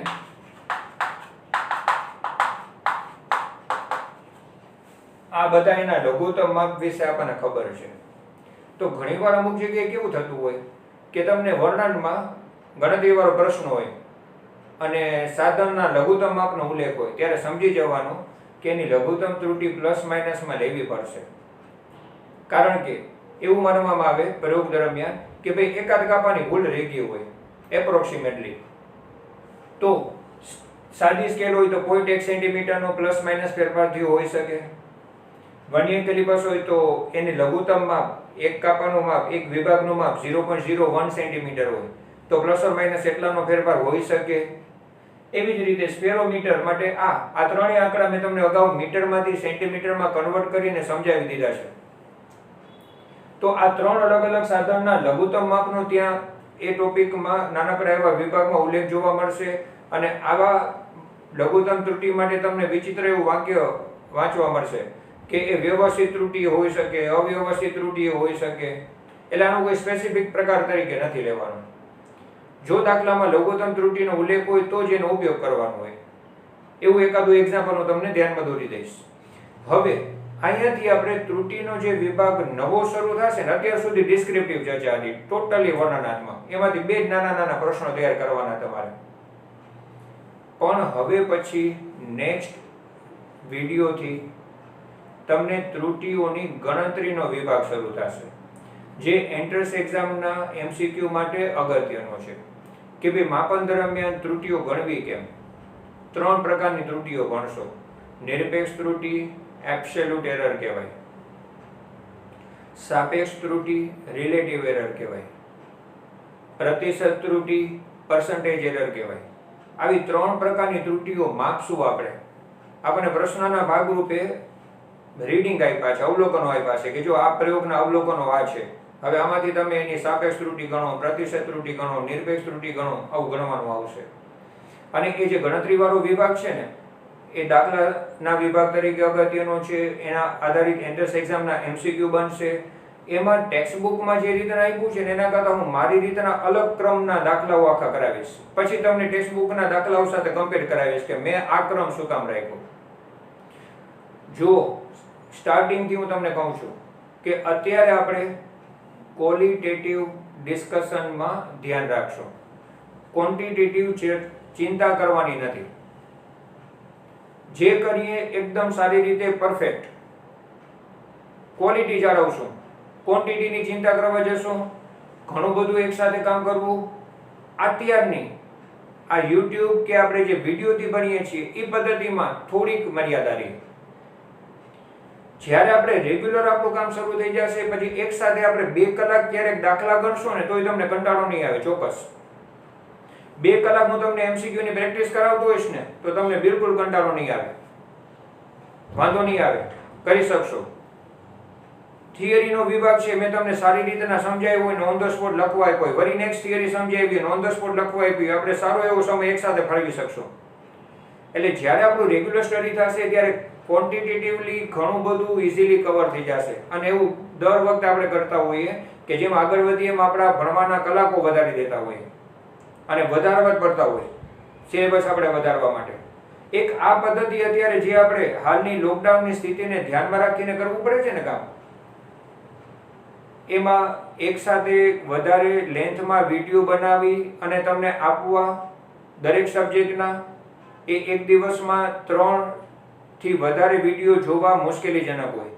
A: આ બધા એના લઘુત્તમ માપ વિશે આપણને ખબર છે. તો ઘણીવાર અમુક જગ્યાએ કેવું થતું હોય કે તમને વર્ણનમાં ગણતરીવાળો પ્રશ્ન હોય અને સાધનના લઘુત્તમ માપનો ઉલ્લેખ હોય, ત્યારે સમજી જવાનું કે એની લઘુત્તમ ત્રુટિ પ્લસ માઇનસમાં લેવી પડશે. કારણ કે એવું માનવામાં આવે પ્રયોગ દરમિયાન કે ભાઈ એકાદ કાપાની ભૂલ રહી ગઈ હોય એપ્રોક્સિમેટલી, તો સાદી સ્કેલ હોય તો 0.1 સેન્ટીમીટરનો પ્લસ માઇનસ ફેરફાર થયો હોઈ શકે. વર્નિયર કેલિપર્સ હોય તો એની લઘુત્તમ માપ, એક કાપાનું માપ, એક વિભાગનું માપ 0.01 સેન્ટીમીટર હોય તો પ્લસ ઓર માઇનસ એટલાનો ફેરફાર હોઈ શકે. એવી જ રીતે સ્પેરોમીટર માટે આ ત્રણેય આંકડા મેં તમને અગાઉ મીટરમાંથી સેન્ટીમીટરમાં કન્વર્ટ કરીને સમજાવી દીધા છે. તો આ ત્રણ અલગ અલગ સાધનના લઘુત્તમ માપનો ત્યાં એ ટોપિકમાં નાનકડા એવા વિભાગમાં ઉલ્લેખ જોવા મળશે. અને આવા લઘુત્તમ ત્રુટિ માટે તમને વિચિત્ર એવું વાક્ય વાંચવા મળશે કે એ વ્યવસ્થિત ત્રુટિ હોઈ શકે, અવ્યવસ્થિત ત્રુટિ હોઈ શકે, એટલે આનો કોઈ સ્પેસિફિક પ્રકાર તરીકે નથી લેવાનો. જો દાખલામાં લઘુત્તમ ત્રુટિનો ઉલ્લેખ હોય તો જ એનો ઉપયોગ કરવાનો હોય. એવું એકાદું એક્ઝામ્પલ હું તમને ધ્યાનમાં દોરી દઈશ. હવે અહીંયાથી આપણે ત્રુટિનો જે વિભાગ નવો શરૂ થશે ને, અત્યાર સુધી ડિસ્ક્રિપ્ટિવ ચર્ચા હતી, ટોટલી વર્ણનાત્મક, એમાંથી બે જ નાના નાના પ્રશ્નો તૈયાર કરવાના તમારે. પણ હવે પછી નેક્સ્ટ વિડીયોથી તમને ત્રુટિઓની ગણતરીનો વિભાગ શરૂ થશે, જે એન્ટ્રન્સ એક્ઝામના MCQ માટે અગત્યનો છે કે ભાઈ માપન દરમિયાન ત્રુટિઓ ગણવી કેમ. 3 પ્રકારની ત્રુટિઓ ગણશો. નિરપેક્ષ ત્રુટિ, એબ્સોલ્યુટ એરર કહેવાય, સાપેક્ષ ત્રુટિ, રિલેટિવ એરર કહેવાય, પ્રતિશત ત્રુટિ, પર્સન્ટેજ એરર કહેવાય. આવી 3 પ્રકારની ત્રુટિઓ માપશું આપણે. આપણને પ્રશ્નના ભાગરૂપે રીડિંગ આપ્યા છે, અવલોકનો આપ્યા છે કે જો આ પ્રયોગના અવલોકનો આ છે, હવે આમાંથી તમે એની સાપેક્ષ ત્રુટિ ગણો, પ્રતિશત ત્રુટિ ગણો, નિરપેક્ષ ત્રુટિ ગણો, આવું ગણવાનું આવશે. અને એ જે ગણતરીવાળો વિભાગ છે ને, એ દાખલાના વિભાગ તરીકે અગત્યનો છે, એના આધારિત એન્ટ્રન્સ એક્ઝામના MCQ બનશે. એમાં ટેક્સ્ટ બુકમાં જે રીતે આપ્યું છે એના કરતાં હું મારી રીતના અલગ ક્રમના દાખલાઓ આખા કરાવીશ. પછી તમને ટેક્સ્ટ બુકના દાખલાઓ સાથે કમ્પેર કરાવીશ કે મેં આ ક્રમ શું કામ રાખ્યો. જો સ્ટાર્ટિંગથી હું તમને કહું છું કે અત્યારે આપણે ક્વોલિટેટિવ ડિસ્કશનમાં ધ્યાન રાખશો. ક્વોન્ટિટેટિવ ચિંતા કરવાની નથી. જે કરીએ એકદમ સારી રીતે પરફેક્ટ. ક્વોલિટી જાળવશું, ક્વોન્ટિટીની ચિંતા કરવા જશો, ઘણું બધું એકસાથે કામ કરવું. અત્યારની આ YouTube કે આપણે જે વિડીયોથી ભણીએ છીએ એ પદ્ધતિમાં થોડીક મર્યાદા રહી. જ્યારે આપણે રેગ્યુલર આપણું કામ શરૂ થઈ જશે પછી એક સાથે આપણે 2 કલાક ક્યારેક દાખલા ગણશો ને તોય તમને કંટાળો નહીં આવે. ચોક્કસ 2 કલાક હું તમને MCQ ની પ્રેક્ટિસ કરાવતો હોઈશ ને તો તમને બિલકુલ કંટાળો નહીં આવે, વાંધો નહીં આવે, કરી શકશો. થિયરીનો વિભાગ છે, મેં તમને સારી રીતના સમજાવ્યું હોય ને ઓન ધ સ્પોટ લખવા આપ્યો હોય, વળી નેક્સ્ટ થિયરી સમજાવી અને ઓન ધ સ્પોટ લખવા આપી, આપણે સારો એવો સમય એક સાથે ફાળવી શકશો. એટલે જ્યારે આપણું રેગ્યુલર સ્ટડી થશે ત્યારે ક્વોન્ટિટેટિવલી ઘણું બધું ઇઝીલી કવર થઈ જશે. અને એવું દર વખતે આપણે કરતા હોઈએ કે જેમ આગળ વધીએ એમ આપણા ભણવાના કલાકો વધારી દેતા હોઈએ અને વધારવા જ પડતા હોય સિલેબસ આપણે વધારવા માટે. એક આ પદ્ધતિ અત્યારે જે આપણે હાલની લોકડાઉનની સ્થિતિને ધ્યાનમાં રાખીને કરવું પડે છે ને કામ, એમાં એક સાથે વધારે લેન્થમાં વિડીયો બનાવી અને તમને આપવા દરેક સબ્જેક્ટના, એ એક દિવસમાં 3 થી વધારે વિડીયો જોવા મુશ્કેલીજનક હોય.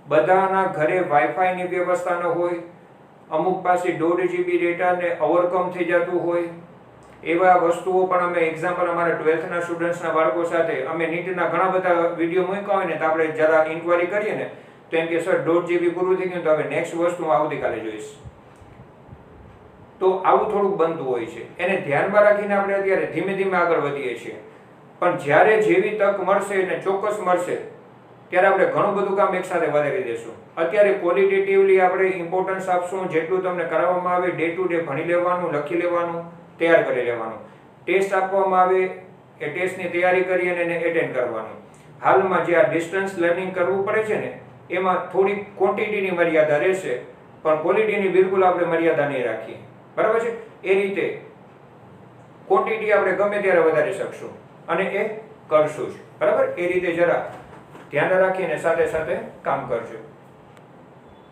A: બધાના ઘરે વાઈફાઈની વ્યવસ્થા ન હોય, અમુક પાસે 1.5 GB ડેટાને ઓવરકમ થઈ જતું હોય. એવા વસ્તુઓ પણ અમે એક્ઝામ્પલ અમારા 12th ના સ્ટુડન્ટ્સના બાળકો સાથે અમે નીટના ઘણા બધા વિડીયો મૂક્યા હોય ને તો આપણે જરા ઇન્ક્વાયરી કરીએ ને તો એમ કે સર 1.5 GB પૂરું થઈ ગયું તો હવે નેક્સ્ટ વસ્તુ હું આવતીકાલે જોઈશ. તો આવું થોડુંક બનતું હોય છે. એને ધ્યાનમાં રાખીને આપણે અત્યારે ધીમે ધીમે આગળ વધીએ છીએ. પણ જ્યારે જેવી તક મળશે અને ચોક્કસ મળશે ત્યારે આપણે ઘણું બધું કામ એકસાથે વધારી દેશું. અત્યારે ક્વોલિટેટિવલી આપણે ઇમ્પોર્ટન્સ આપશું. જેટલું તમને કરાવવામાં આવે ડે ટુ ડે ભણી લેવાનું, લખી લેવાનું, તૈયાર કરી લેવાનું. ટેસ્ટ આપવામાં આવે એ ટેસ્ટની તૈયારી કરી અને એને એટેન્ડ કરવાનું. હાલમાં જે આ ડિસ્ટન્સ લર્નિંગ કરવું પડે છે ને એમાં થોડી ક્વોન્ટિટીની મર્યાદા રહેશે પણ ક્વોલિટીની બિલકુલ આપણે મર્યાદા નહીં રાખીએ. બરાબર છે? એ રીતે ક્વોન્ટિટી આપણે ગમે ત્યારે વધારી શકશું અને એ કરશું જ. બરાબર? એ રીતે જરા ધ્યાન રાખીને સાથે સાથે કામ કરજો.